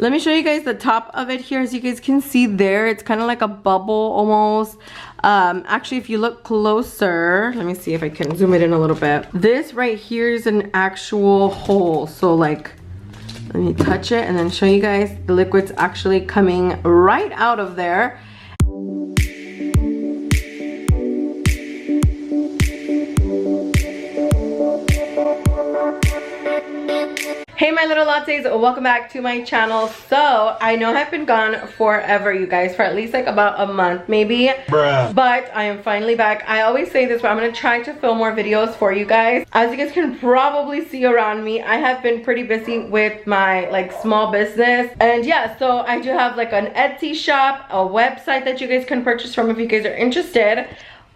Let me show you guys the top of it here. As you guys can see there, it's kind of like a bubble almost. Actually, if you look closer, let me see if I can zoom it in a little bit. This right here is an actual hole. So like, let me touch it and then show you guys the liquid's actually coming right out of there. Hey my little lattes, welcome back to my channel. So I know I've been gone forever, you guys, for at least like about a month maybe. Bruh. But I am finally back. I always say this, but I'm gonna try to film more videos for you guys. As you guys can probably see around me, I have been pretty busy with my like small business. And yeah, so I do have like an Etsy shop, a website that you guys can purchase from if you guys are interested.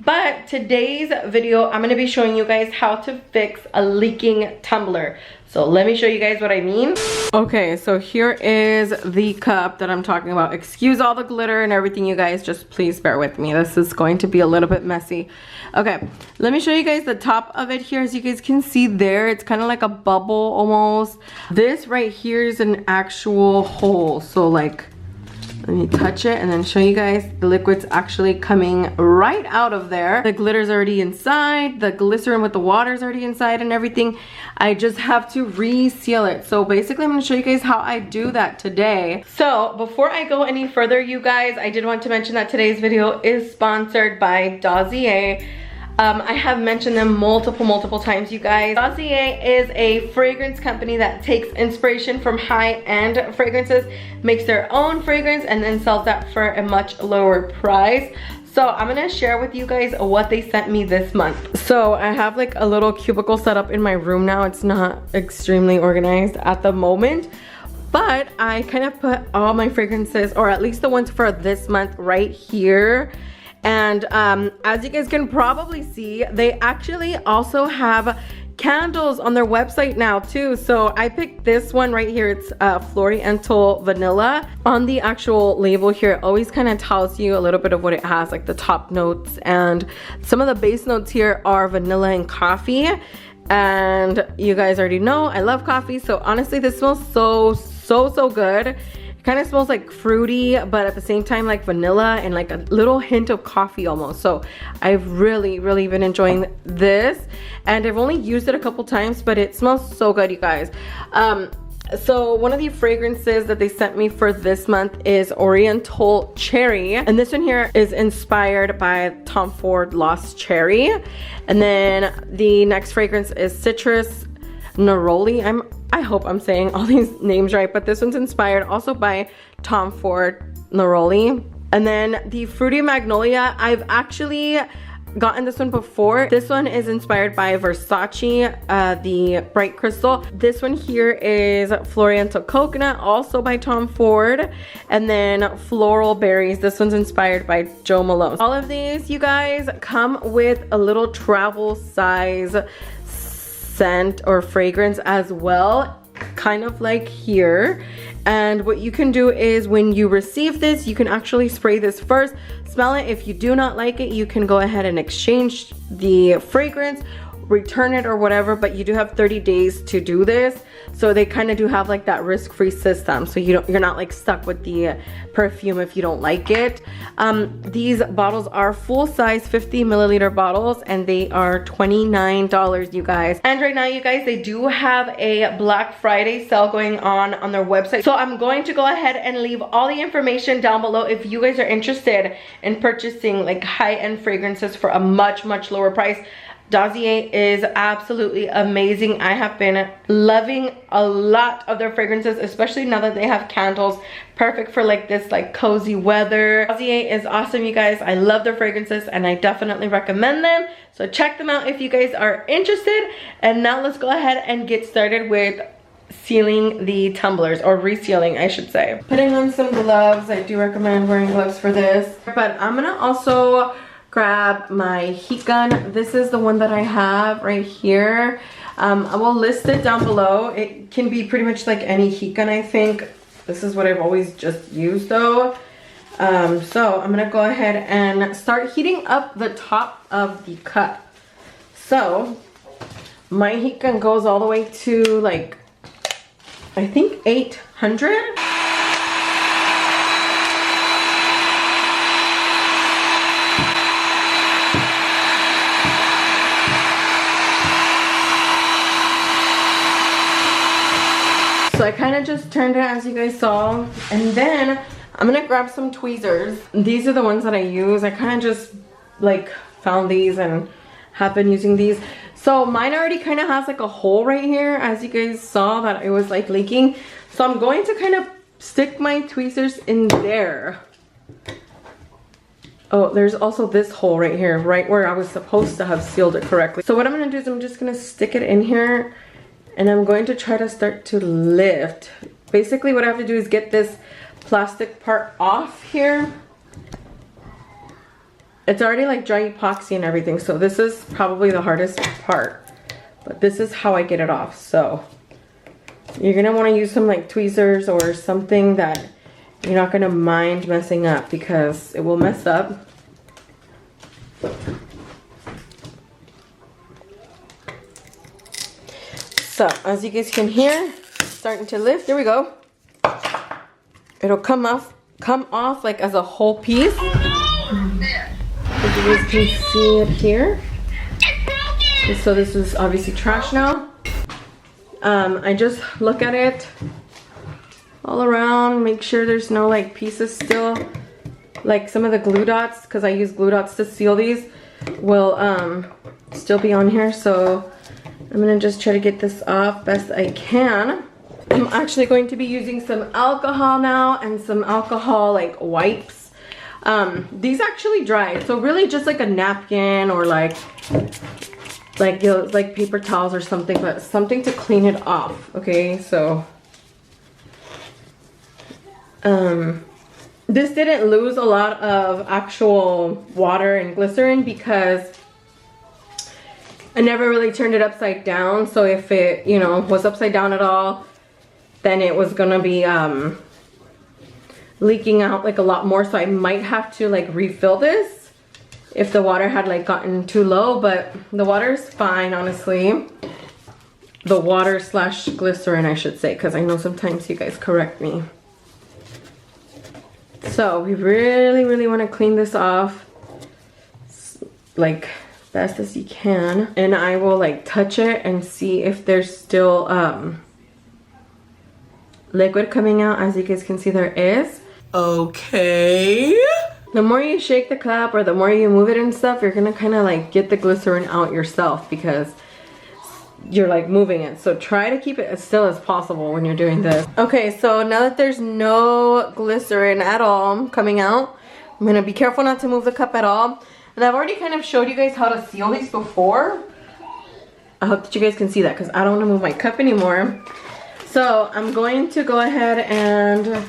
But today's video, I'm going to be showing you guys how to fix a leaking tumbler. So let me show you guys what I mean. Okay, so here is the cup that I'm talking about. Excuse all the glitter and everything, you guys. Just please bear with me. This is going to be a little bit messy. Okay, let me show you guys the top of it here. As you guys can see there, it's kind of like a bubble almost. This right here is an actual hole. So like, let me touch it and then show you guys the liquid's actually coming right out of there. The glitter's already inside, the glycerin with the water's already inside and everything. I just have to reseal it. So basically I'm going to show you guys how I do that today. So before I go any further, you guys, I did want to mention that today's video is sponsored by Dossier. I have mentioned them multiple times, you guys. Dossier is a fragrance company that takes inspiration from high-end fragrances, makes their own fragrance, and then sells that for a much lower price. So I'm gonna share with you guys what they sent me this month. So I have like a little cubicle set up in my room now. It's not extremely organized at the moment, but I kind of put all my fragrances, or at least the ones for this month, right here. And as you guys can probably see, they actually also have candles on their website now too. So I picked this one right here. It's Floriental Vanilla. On the actual label here, it always kind of tells you a little bit of what it has, like the top notes, and some of the base notes here are vanilla and coffee. And you guys already know I love coffee, so honestly this smells so good. Kind of smells like fruity, but at the same time like vanilla and like a little hint of coffee almost. So I've really been enjoying this, and I've only used it a couple times, but it smells so good, you guys. So one of the fragrances that they sent me for this month is Oriental Cherry, and this one here is inspired by Tom Ford Lost Cherry. And then the next fragrance is Citrus Neroli. I hope I'm saying all these names right, but this one's inspired also by Tom Ford Neroli. And then the Fruity Magnolia, I've actually gotten this one before. This one is inspired by Versace, the Bright Crystal. This one here is Floriental Coconut, also by Tom Ford. And then Floral Berries, this one's inspired by Joe Malone. All of these, you guys, come with a little travel size scent or fragrance as well, kind of like here. And what you can do is when you receive this, you can actually spray this first, smell it. If you do not like it, you can go ahead and exchange the fragrance, return it or whatever, but you do have 30 days to do this. So they kind of do have like that risk-free system, so you're not like stuck with the perfume if you don't like it. These bottles are full-size 50 milliliter bottles, and they are $29, you guys. And right now, you guys, they do have a Black Friday sale going on their website. So I'm going to go ahead and leave all the information down below if you guys are interested in purchasing like high-end fragrances for a much lower price. Dossier is absolutely amazing. I have been loving a lot of their fragrances, especially now that they have candles. Perfect for like this like cozy weather. Dossier is awesome, you guys. I love their fragrances and I definitely recommend them. So check them out if you guys are interested. And now let's go ahead and get started with sealing the tumblers, or resealing I should say. Putting on some gloves. I do recommend wearing gloves for this. But I'm gonna also grab my heat gun. This is the one that I have right here. I will list it down below. It can be pretty much like any heat gun, I think. This is what I've always just used though. So I'm gonna go ahead and start heating up the top of the cup. So my heat gun goes all the way to like, I think 800. So I kind of just turned it as you guys saw. And then I'm gonna grab some tweezers. These are the ones that I use. I kind of just like found these and have been using these. So mine already kind of has like a hole right here, as you guys saw that it was like leaking. So I'm going to kind of stick my tweezers in there. Oh, there's also this hole right here, right where I was supposed to have sealed it correctly. So what I'm gonna do is I'm just gonna stick it in here and I'm going to try to start to lift. Basically what I have to do is get this plastic part off here. It's already like dry epoxy and everything, so this is probably the hardest part. But this is how I get it off. So you're gonna wanna use some like tweezers or something that you're not gonna mind messing up, because it will mess up. So as you guys can hear, starting to lift. There we go. It'll come off like as a whole piece. As you guys can see it here. So this is obviously trash now. I just look at it all around, make sure there's no like pieces still, like some of the glue dots, because I use glue dots to seal these, will still be on here. So I'm gonna just try to get this off best I can. I'm actually going to be using some alcohol now and some alcohol like wipes. These actually dry, so really just like a napkin or like you know, like paper towels or something, but something to clean it off. Okay, so this didn't lose a lot of actual water and glycerin because I never really turned it upside down. So if it, you know, was upside down at all, then it was gonna be leaking out like a lot more. So I might have to like refill this if the water had like gotten too low, but the water is fine, honestly. The water slash glycerin, I should say, because I know sometimes you guys correct me. So we really want to clean this off like best as you can, and I will like touch it and see if there's still liquid coming out. As you guys can see, there is. Okay, the more you shake the cup or the more you move it and stuff, you're gonna kind of like get the glycerin out yourself because you're like moving it. So try to keep it as still as possible when you're doing this. Okay, so now that there's no glycerin at all coming out, I'm gonna be careful not to move the cup at all. And I've already kind of showed you guys how to seal these before. I hope that you guys can see that because I don't want to move my cup anymore. So I'm going to go ahead and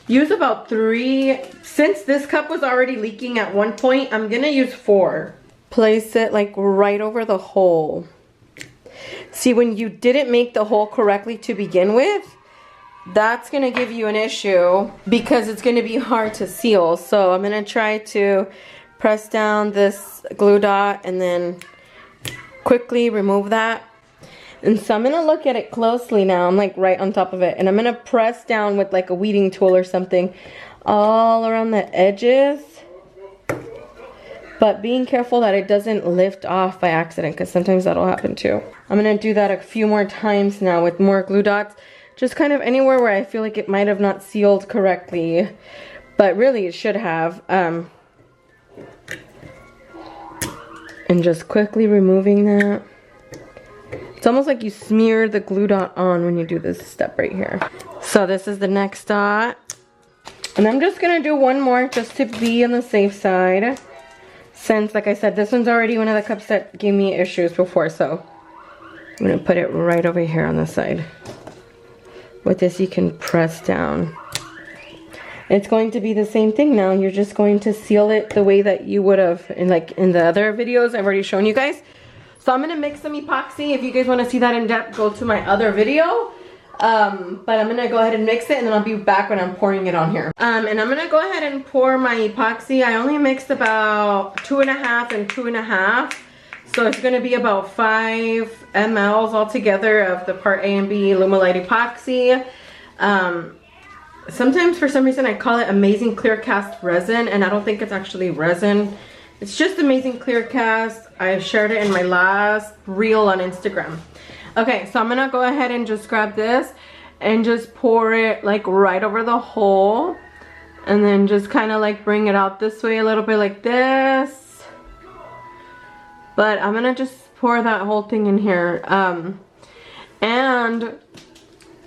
use about 3. Since this cup was already leaking at one point, I'm gonna use 4. Place it like right over the hole. See, when you didn't make the hole correctly to begin with, that's gonna give you an issue because it's gonna be hard to seal. So I'm gonna try to press down this glue dot and then quickly remove that. And so I'm gonna look at it closely now. I'm like right on top of it, and I'm gonna press down with like a weeding tool or something all around the edges, but being careful that it doesn't lift off by accident, because sometimes that'll happen too. I'm gonna do that a few more times now with more glue dots, just kind of anywhere where I feel like it might have not sealed correctly, but really it should have. And just quickly removing that. It's almost like you smear the glue dot on when you do this step right here. So this is the next dot. And I'm just gonna do one more just to be on the safe side. Since, like I said, this one's already one of the cups that gave me issues before, so I'm gonna put it right over here on the side. With this you can press down. It's going to be the same thing now. You're just going to seal it the way that you would have in the other videos I've already shown you guys. So I'm gonna mix some epoxy. If you guys want to see that in depth, go to my other video. But I'm gonna go ahead and mix it, and then I'll be back when I'm pouring it on here. And I'm gonna go ahead and pour my epoxy. I only mixed about 2.5 and 2.5. So it's gonna be about 5 mLs altogether of the part A and B Lumilite epoxy. Sometimes for some reason I call it Amazing Clear Cast Resin, and I don't think it's actually resin. It's just Amazing Clear Cast. I shared it in my last reel on Instagram. Okay, so I'm gonna go ahead and just grab this, and just pour it like right over the hole, and then just kind of like bring it out this way a little bit like this. But I'm gonna just pour that whole thing in here, and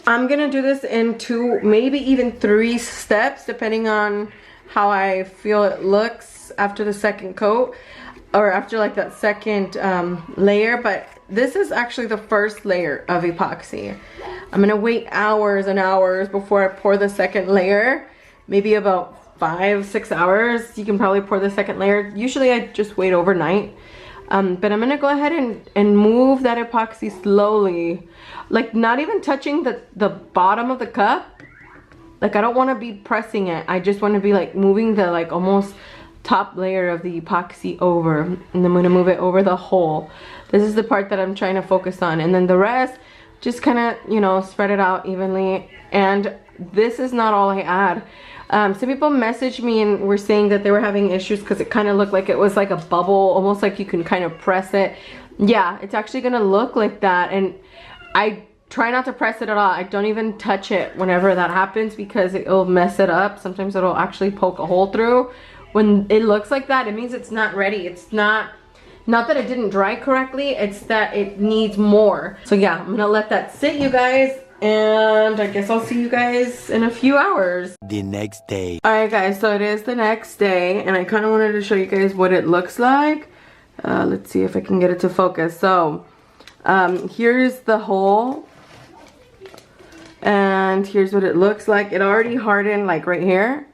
I'm gonna do this in 2, maybe even 3 steps, depending on how I feel it looks after the second coat, or after like that second layer. But this is actually the first layer of epoxy. I'm gonna wait hours and hours before I pour the second layer, maybe about 5-6 hours. You can probably pour the second layer. Usually I just wait overnight. But I'm gonna go ahead and move that epoxy slowly, like not even touching the bottom of the cup. Like I don't want to be pressing it. I just want to be like moving the like almost top layer of the epoxy over, and then I'm gonna move it over the hole. This is the part that I'm trying to focus on, and then the rest just kind of, you know, spread it out evenly. And this is not all I add. Some people messaged me and were saying that they were having issues because it kind of looked like it was like a bubble, almost like you can kind of press it. Yeah, it's actually gonna look like that, and I try not to press it at all. I don't even touch it whenever that happens because it'll mess it up. Sometimes it'll actually poke a hole through. When it looks like that, it means it's not ready. It's not that it didn't dry correctly, it's that it needs more. So yeah, I'm gonna let that sit, you guys, and I guess I'll see you guys in a few hours. The next day. Alright guys, so it is the next day, and I kind of wanted to show you guys what it looks like. Let's see if I can get it to focus. So here's the hole, and here's what it looks like. It already hardened like right here,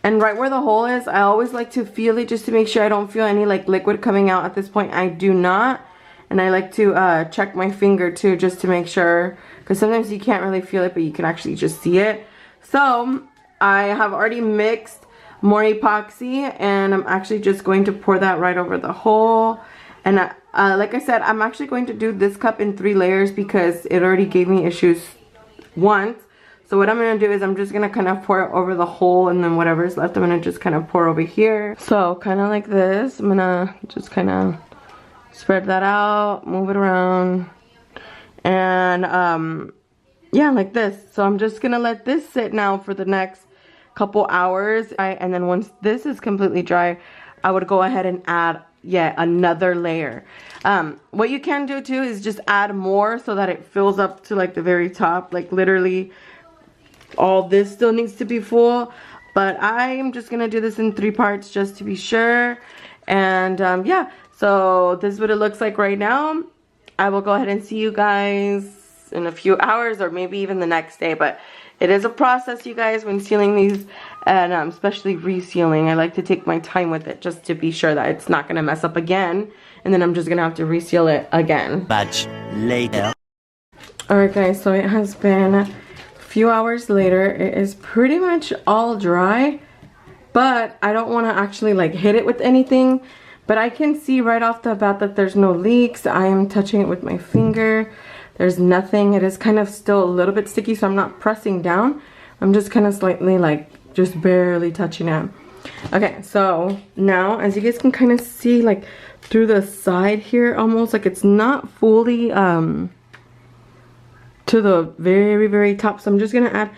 and right where the hole is, I always like to feel it just to make sure I don't feel any like liquid coming out. At this point I do not, and I like to check my finger too, just to make sure, because sometimes you can't really feel it but you can actually just see it. So I have already mixed more epoxy, and I'm actually just going to pour that right over the hole. And like I said, I'm actually going to do this cup in 3 layers because it already gave me issues once. So what I'm going to do is I'm just going to kind of pour it over the hole, and then whatever's left I'm going to just kind of pour over here. So kind of like this. I'm going to just kind of spread that out, move it around, and yeah, like this. So I'm just going to let this sit now for the next couple hours, and then once this is completely dry, I would go ahead and add yet another layer. What you can do too is just add more so that it fills up to like the very top. Like literally all this still needs to be full, but I'm just gonna do this in 3 parts just to be sure. And yeah, so this is what it looks like right now. I will go ahead and see you guys in a few hours, or maybe even the next day. But it is a process, you guys, when sealing these, and especially resealing. I like to take my time with it just to be sure that it's not gonna mess up again, and then I'm just gonna have to reseal it again. Much later. Alright guys, so it has been a few hours later. It is pretty much all dry, but I don't want to actually like hit it with anything. But I can see right off the bat that there's no leaks. I am touching it with my finger. There's nothing. It is kind of still a little bit sticky, so I'm not pressing down. I'm just kind of slightly like just barely touching it. Okay, so now as you guys can kind of see, like through the side here, almost like it's not fully to the very top. So I'm just gonna add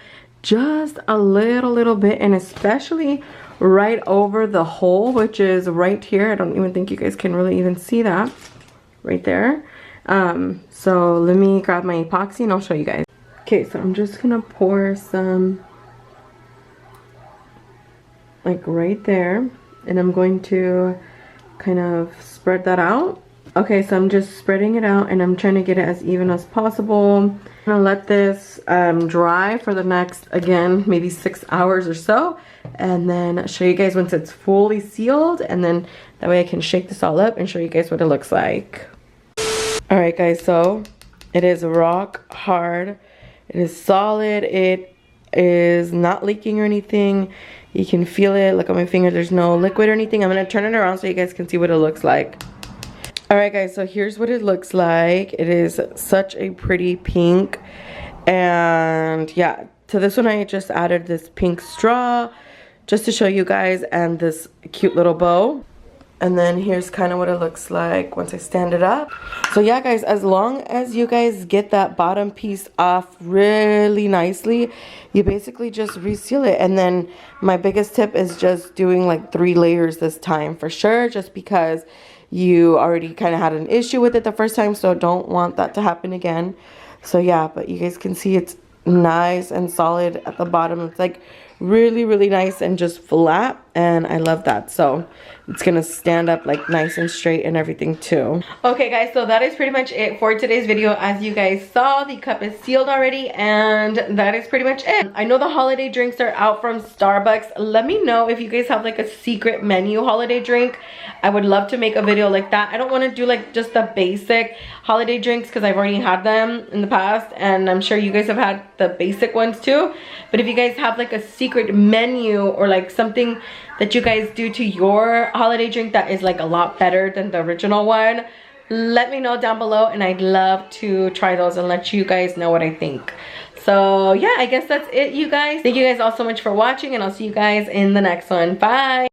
just a little bit, and especially right over the hole, which is right here. I don't even think you guys can really even see that right there. So let me grab my epoxy and I'll show you guys. Okay, so I'm just gonna pour some like right there, and I'm going to kind of spread that out. Okay, so I'm just spreading it out, and I'm trying to get it as even as possible. I'm gonna let this dry for the next, again, maybe 6 hours or so, and then show you guys once it's fully sealed, and then that way I can shake this all up and show you guys what it looks like. Alright guys, so it is rock hard. It is solid. It is not leaking or anything. You can feel it. Look at my finger. There's no liquid or anything. I'm going to turn it around so you guys can see what it looks like. Alright guys, so here's what it looks like. It is such a pretty pink. And yeah, to this one I just added this pink straw just to show you guys, and this cute little bow. And then here's kind of what it looks like once I stand it up. So yeah, guys, as long as you guys get that bottom piece off really nicely, you basically just reseal it. And then my biggest tip is just doing like 3 layers this time for sure, just because you already kind of had an issue with it the first time, so don't want that to happen again. So yeah, but you guys can see it's nice and solid at the bottom. It's like really nice and just flat, and I love that. So it's gonna stand up like nice and straight and everything too. Okay guys, so that is pretty much it for today's video. As you guys saw, the cup is sealed already, and that is pretty much it. I know the holiday drinks are out from Starbucks. Let me know if you guys have like a secret menu holiday drink. I would love to make a video like that. I don't want to do like just the basic holiday drinks because I've already had them in the past, and I'm sure you guys have had the basic ones too. But if you guys have like a secret menu or like something that you guys do to your holiday drink that is like a lot better than the original one, let me know down below, and I'd love to try those and let you guys know what I think. So yeah, I guess that's it, you guys. Thank you guys all so much for watching, and I'll see you guys in the next one. Bye.